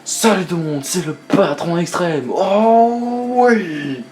Salut tout le monde, c'est le patron extrême. Oh oui.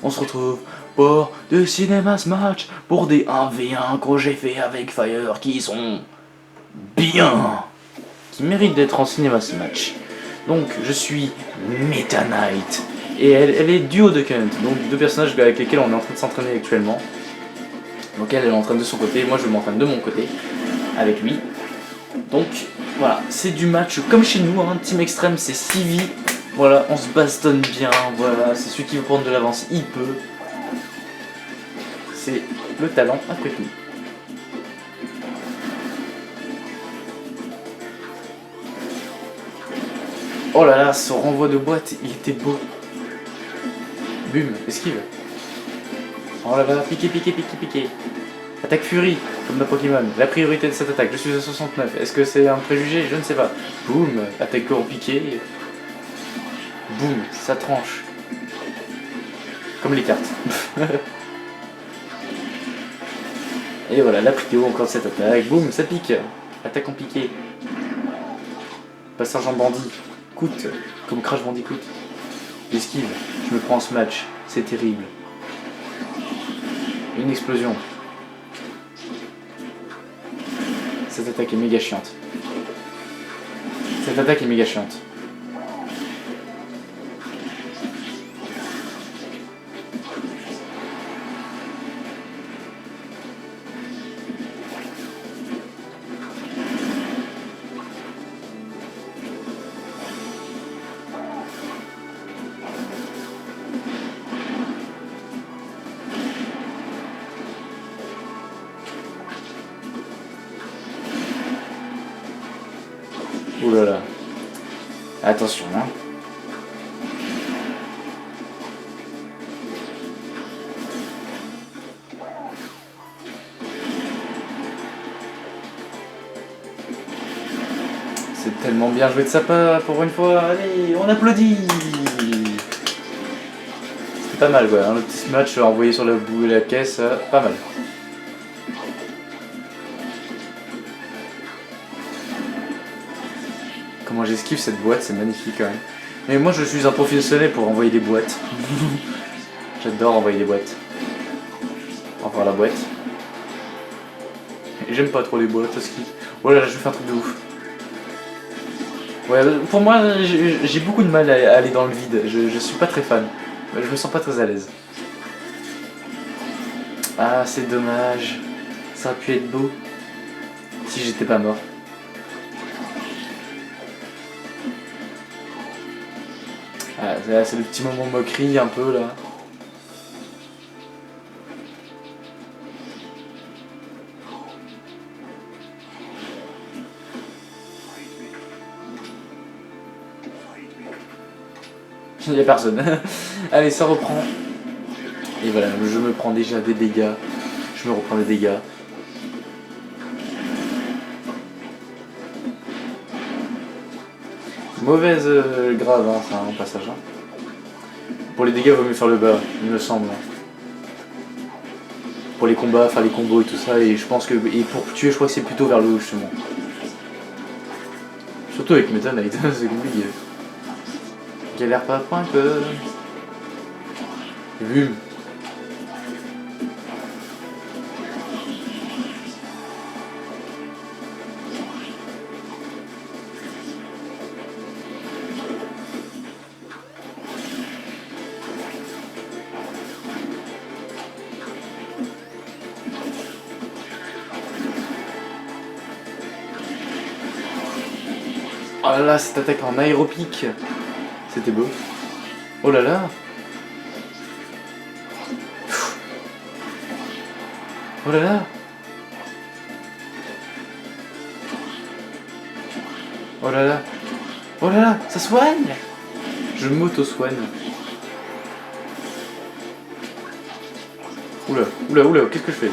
On se retrouve pour de Cinéma Match, pour des 1v1 que j'ai fait avec Fire qui sont bien, qui méritent d'être en Cinéma Match. Donc je suis Meta Knight et elle est duo de Cunt, donc deux personnages avec lesquels on est en train de s'entraîner actuellement. Donc elle entraîne de son côté, moi je m'entraîne de mon côté avec lui. Donc voilà, c'est du match comme chez nous, hein. Team Extrême c'est 6 vies, voilà, on se bastonne bien, voilà, c'est celui qui veut prendre de l'avance, il peut. C'est le talent après tout. Oh là là, ce renvoi de boîte, il était beau. Bum, esquive. Oh là là, piqué, piqué, piqué, piqué. Attaque Fury, comme dans Pokémon. La priorité de cette attaque, je suis à 69. Est-ce que c'est un préjugé? Je ne sais pas. Boum, attaque en piqué. Boum, ça tranche. Comme les cartes. Et voilà, la prio encore de cette attaque. Boum, ça pique. Attaque en piqué. Passage en bandit. Coûte, comme Crash Bandicoot. J'esquive, je me prends ce match. C'est terrible. Une explosion. Cette attaque est méga chiante. Cette attaque est méga chiante. Ouh là là. Attention, hein. C'est tellement bien joué de sa part pour une fois. Allez, on applaudit. C'était pas mal quoi, hein, le petit match envoyé sur la boue et la caisse, pas mal. Comment j'esquive cette boîte, c'est magnifique quand même. Mais moi je suis un professionnel pour envoyer des boîtes. J'adore envoyer des boîtes. Encore la boîte. Et j'aime pas trop les boîtes, parce que... Voilà, je vais faire un truc de ouf. Ouais, pour moi, j'ai beaucoup de mal à aller dans le vide. Je suis pas très fan. Je me sens pas très à l'aise. Ah, c'est dommage. Ça aurait pu être beau. Si j'étais pas mort. Ah, c'est le petit moment moquerie un peu là. Il n'y a personne. Allez, ça reprend. Et voilà, je me prends déjà des dégâts. Je me reprends des dégâts. Mauvaise grave, hein, ça, en passage. Hein. Pour les dégâts, il vaut mieux faire le bas, il me semble. Pour les combats, faire les combos et tout ça, et je pense que. Et pour tuer, je crois que c'est plutôt vers le haut, justement. Surtout avec Meta Knight, c'est compliqué. Galère pas un peu. Vu. Oh là là, cette attaque en aéropique. C'était beau. Oh là là. Oh là là. Oh là là. Oh là là, ça soigne. Je m'auto-soigne. Oula, oula, oula, qu'est-ce que je fais?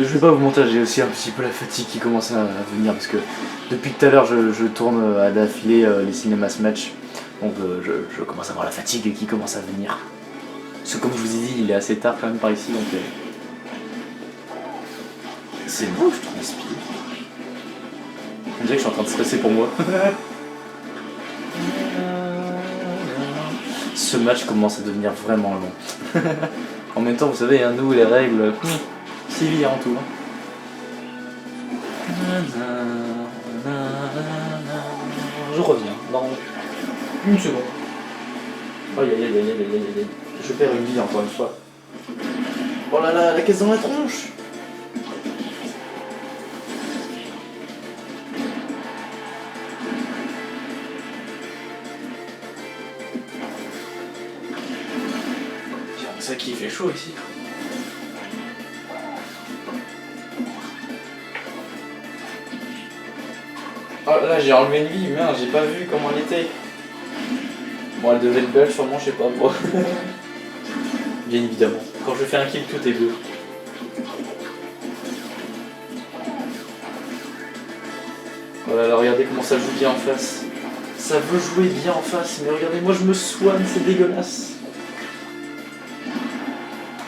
vais pas vous mentir, j'ai aussi un petit peu la fatigue qui commence à venir parce que depuis tout à l'heure je tourne à d'affilée les cinémas Smash. Donc je commence à avoir la fatigue qui commence à venir. Parce que comme je vous ai dit, il est assez tard quand même par ici, donc c'est beau, je transpire. On dirait que je suis en train de stresser pour moi. Ce match commence à devenir vraiment long. En même temps, vous savez, hein, nous les règles, c'est évident tout. Je reviens dans une seconde. Aïe aïe aïe aïe aïe aïe aïe. Je perds une vie encore une fois. Oh là là, la caisse dans la tronche. C'est ça qui fait chaud ici. Oh là j'ai enlevé une vie, merde, j'ai pas vu comment elle était. Bon, elle devait être belle sûrement, je sais pas moi. Bien évidemment, quand je fais un kill tout est bleu. Voilà, alors regardez comment ça joue bien en face. Ça veut jouer bien en face, mais regardez, moi je me soigne, c'est dégueulasse.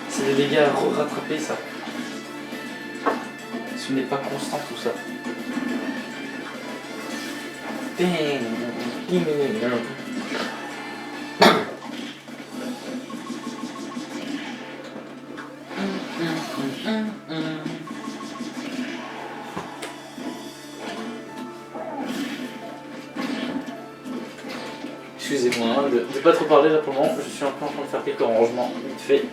C'est des dégâts à rattraper ça. Ce n'est pas constant tout ça. Excusez-moi de ne pas trop parler là pour le moment, je suis un peu en train de faire quelques rangements vite fait.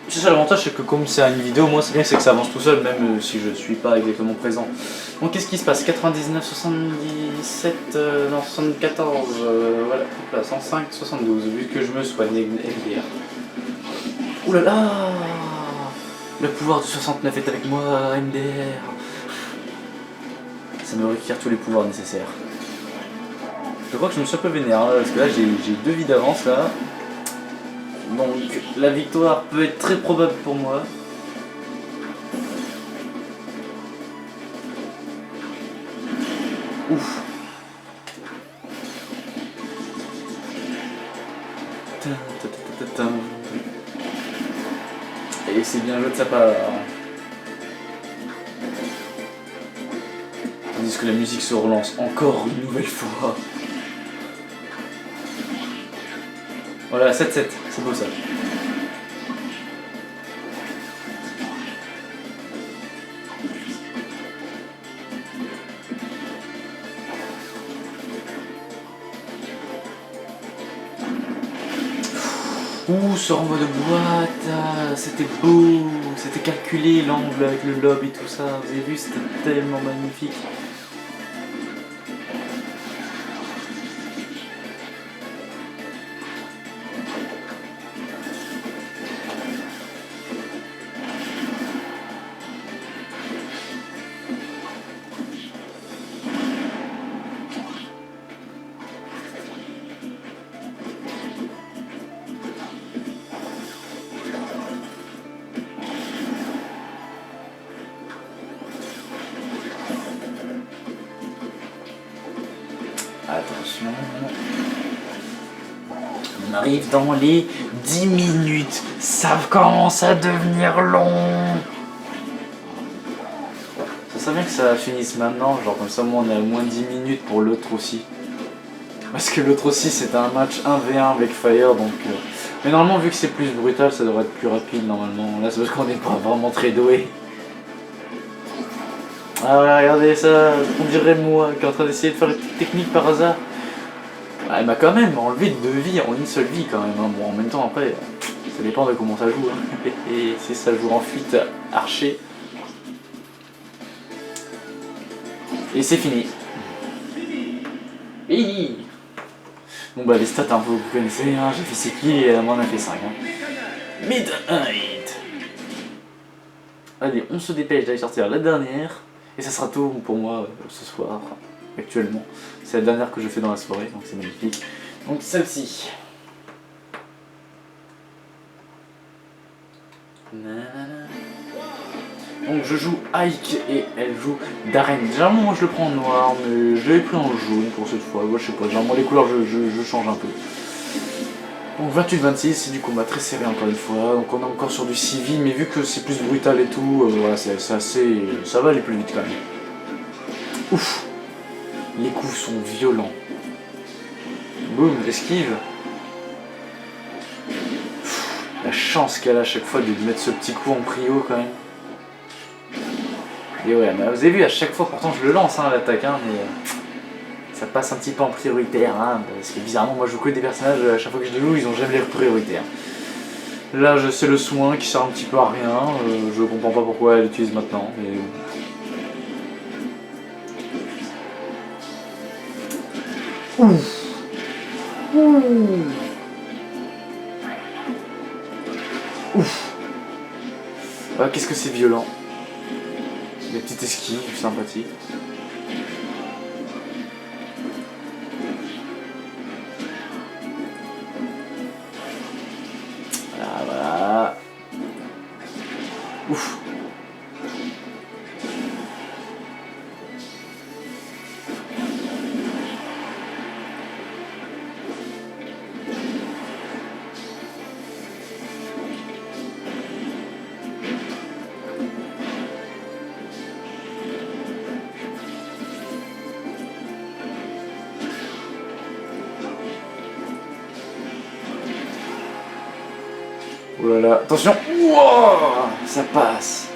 C'est ça l'avantage, c'est que comme c'est une vidéo, moi c'est bien, c'est que ça avance tout seul, même si je suis pas exactement présent. Donc qu'est-ce qui se passe? 99, 77, non 74, voilà, hop là, 105, 72, vu que je me soigne MDR. Ouh là là, le pouvoir du 69 est avec moi, MDR. Ça me requiert tous les pouvoirs nécessaires. Je crois que je me suis un peu vénère, hein, parce que là j'ai 2 vies d'avance là. Donc la victoire peut être très probable pour moi. Ouf. Et c'est bien joué de sa part. Tandis que la musique se relance encore une nouvelle fois. Voilà, 7-7, c'est beau ça. Ouh, ce renvoi de boîte, c'était beau, c'était calculé, l'angle avec le lobe et tout ça, vous avez vu, c'était tellement magnifique. Attention. On arrive dans les 10 minutes. Ça commence à devenir long. Ça serait bien que ça finisse maintenant. Genre comme ça, moi, on est à moins 10 minutes pour l'autre aussi. Parce que l'autre aussi, c'était un match 1v1 avec Fire. Donc, mais normalement, vu que c'est plus brutal, ça devrait être plus rapide normalement. Là, c'est parce qu'on n'est pas vraiment très doué. Ah ouais, regardez ça, on dirait moi qui est en train d'essayer de faire une petite technique par hasard. Ah, elle m'a quand même enlevé 2 vies en une seule vie quand même. Hein. Bon, en même temps, après, ça dépend de comment ça joue. Hein. Et si ça joue en fuite archer. Et c'est fini. Fini. Bon bah les stats un peu vous connaissez, hein. J'ai fait 6 kills et elle m'en a fait 5. Hein. Midnight. Allez, on se dépêche d'aller sortir la dernière. Et ça sera tout pour moi ce soir, actuellement. C'est la dernière que je fais dans la soirée, donc c'est magnifique. Donc celle-ci. Donc je joue Ike et elle joue Darren. Généralement moi je le prends en noir, mais je l'ai pris en jaune pour cette fois. Moi je sais pas, généralement les couleurs je change un peu. Donc 28-26, c'est du combat très serré encore une fois. Donc on est encore sur du civil, mais vu que c'est plus brutal et tout, voilà, c'est assez. Ça va aller plus vite quand même. Ouf! Les coups sont violents. Boum, esquive. La chance qu'elle a à chaque fois de mettre ce petit coup en prio quand même. Et ouais, bah, vous avez vu, à chaque fois, pourtant je le lance hein, l'attaque, hein, mais ça passe un petit peu en prioritaire. Hein, parce que bizarrement, moi je joue que des personnages, à chaque fois que je les joue, ils ont jamais l'air prioritaires. Là, c'est le soin qui sert un petit peu à rien. Je comprends pas pourquoi elle l'utilise maintenant. Mais... Ouf. Ouf. Ah, qu'est-ce que c'est violent. Des petites esquives sympathiques. Voilà, voilà. Ouf. Oh là là, attention. Wow, ça passe.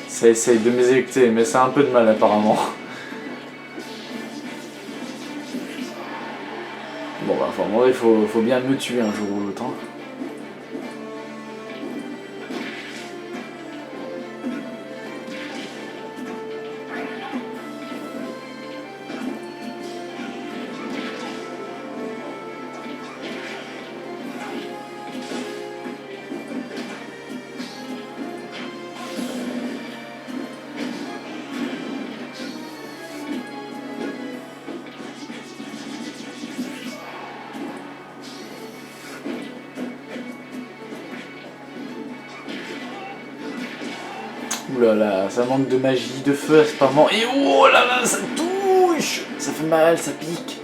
Ça essaye de m'éjecter, mais ça a un peu de mal apparemment. Bon bah enfin moi il faut bien me tuer un jour ou l'autre. Hein. Ouh là là, ça manque de magie, de feu apparemment. Et oh là là, ça touche. Ça fait mal, ça pique.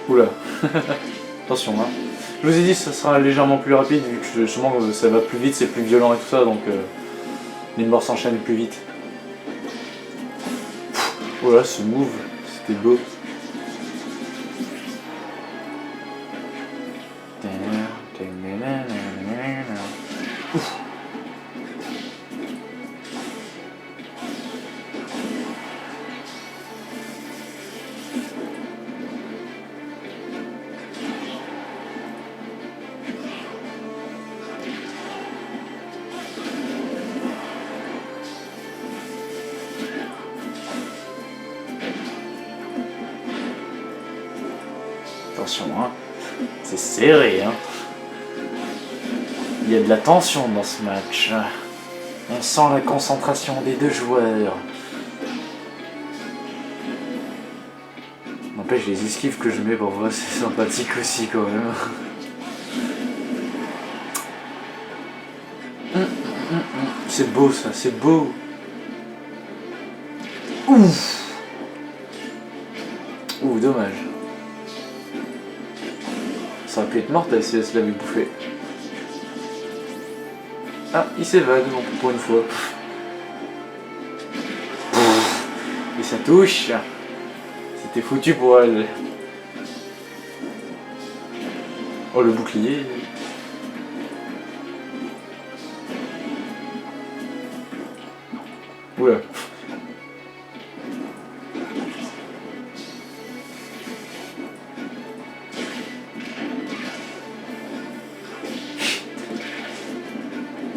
Oula. Attention hein. Je vous ai dit ça sera légèrement plus rapide vu que justement ça va plus vite, c'est plus violent et tout ça donc les morts s'enchaînent plus vite. Oh là ce move, c'était beau. Ouf. Attention, hein. C'est serré, hein. Il y a de la tension dans ce match. On sent la concentration des deux joueurs. N'empêche, les esquives que je mets pour voir, c'est sympathique aussi quand même. C'est beau ça, c'est beau. Ouf. Ouh, dommage. Ça aurait pu être mortel si elle se l'avait bouffé. Ah, il s'évade donc pour une fois. Et ça touche. C'était foutu pour elle. Oh, le bouclier. Oula.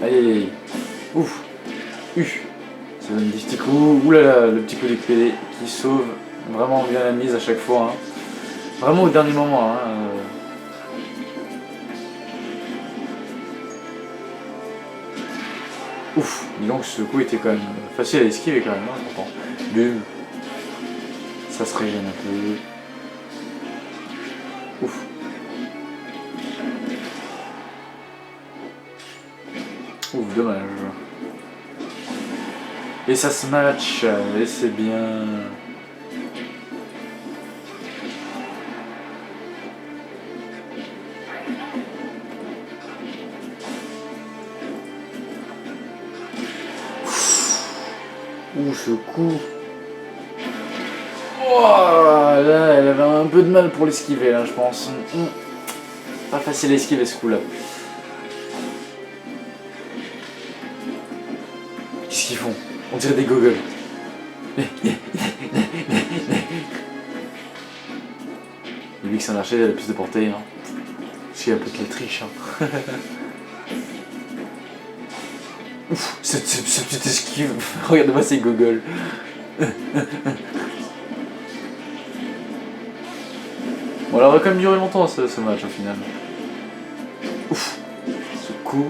Aïe aïe aïe. Ouf. Ça donne des petits coups. Ouh là là, le petit coup d'épée qui sauve vraiment bien la mise à chaque fois. Hein. Vraiment au dernier moment. Hein. Ouf, dis donc ce coup était quand même facile à esquiver quand même, hein, pourtant. Bum. Ça se régène un peu. Ouf. Ouf, dommage. Et ça se match, et c'est bien. Ouh, ce coup. Oh, là, elle avait un peu de mal pour l'esquiver, là, je pense. Pas facile à esquiver ce coup-là. Qu'est-ce qu'ils font? On dirait des gogoles. Lui que c'est un archer, il a plus de portée. Hein. S'il y a peut-être la triche. Hein. Ouf, cette petite esquive. Regarde-moi ces gogoles. Bon, alors, on va quand même durer longtemps ce match au final. Ouf, ce coup.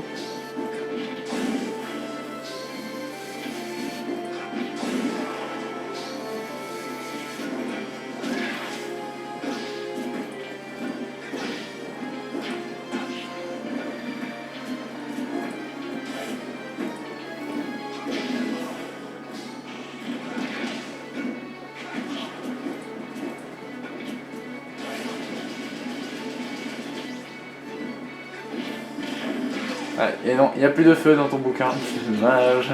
Ouais, et non, il n'y a plus de feu dans ton bouquin. Dommage.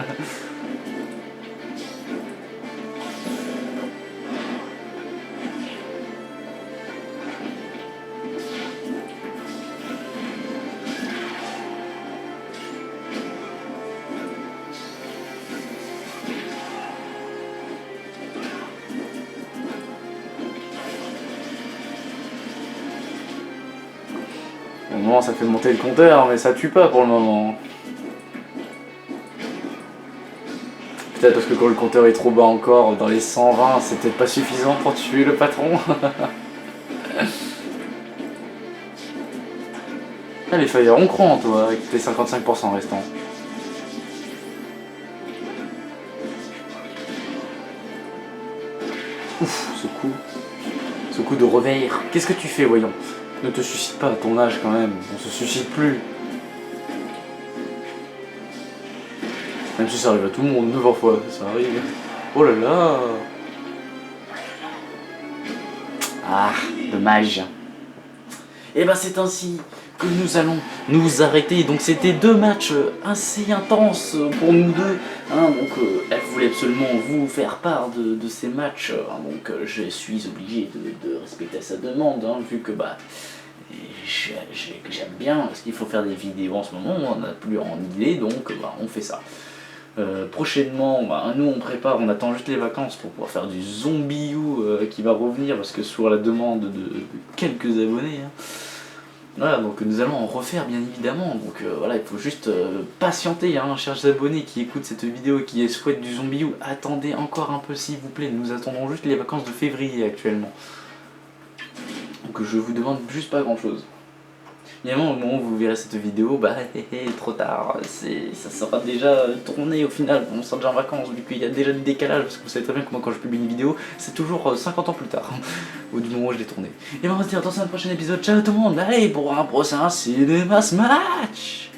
Au moment, ça fait monter le compteur, mais ça tue pas pour le moment. Peut-être parce que quand le compteur est trop bas encore, dans les 120, c'est peut-être pas suffisant pour tuer le patron. Ah, les feuilles ronron, toi, avec tes 55% restants. Ouf, ce coup de revers. Qu'est-ce que tu fais, voyons? Ne te suicide pas à ton âge quand même, on se suicide plus. Même si ça arrive à tout le monde, 9 fois, ça arrive. Oh là là. Ah, dommage. Et ben c'est ainsi que nous allons nous arrêter. Donc c'était 2 matchs assez intenses pour nous deux. Hein, donc elle voulait absolument vous faire part de ces matchs. Hein, donc je suis obligé de respecter sa demande, hein, vu que bah j'aime bien, parce qu'il faut faire des vidéos en ce moment, on n'a plus en idée, donc bah, on fait ça. Prochainement, bah, nous on prépare, on attend juste les vacances pour pouvoir faire du Zombie You qui va revenir, parce que sur la demande de quelques abonnés. Hein. Voilà, donc nous allons en refaire bien évidemment, donc voilà, il faut juste patienter, hein, chers abonnés qui écoutent cette vidéo et qui souhaitent du Zombie You, attendez encore un peu s'il vous plaît, nous attendons juste les vacances de février actuellement. Donc je vous demande juste pas grand chose. Évidemment, au moment où vous verrez cette vidéo, bah trop tard, ça sera déjà tourné au final, on sera déjà en vacances, vu qu'il y a déjà du décalage, parce que vous savez très bien que moi quand je publie une vidéo, c'est toujours 50 ans plus tard, au du moment où je l'ai tournée. Et ben on va se dire dans un prochain épisode, ciao tout le monde, allez pour un prochain Cinéma Smash.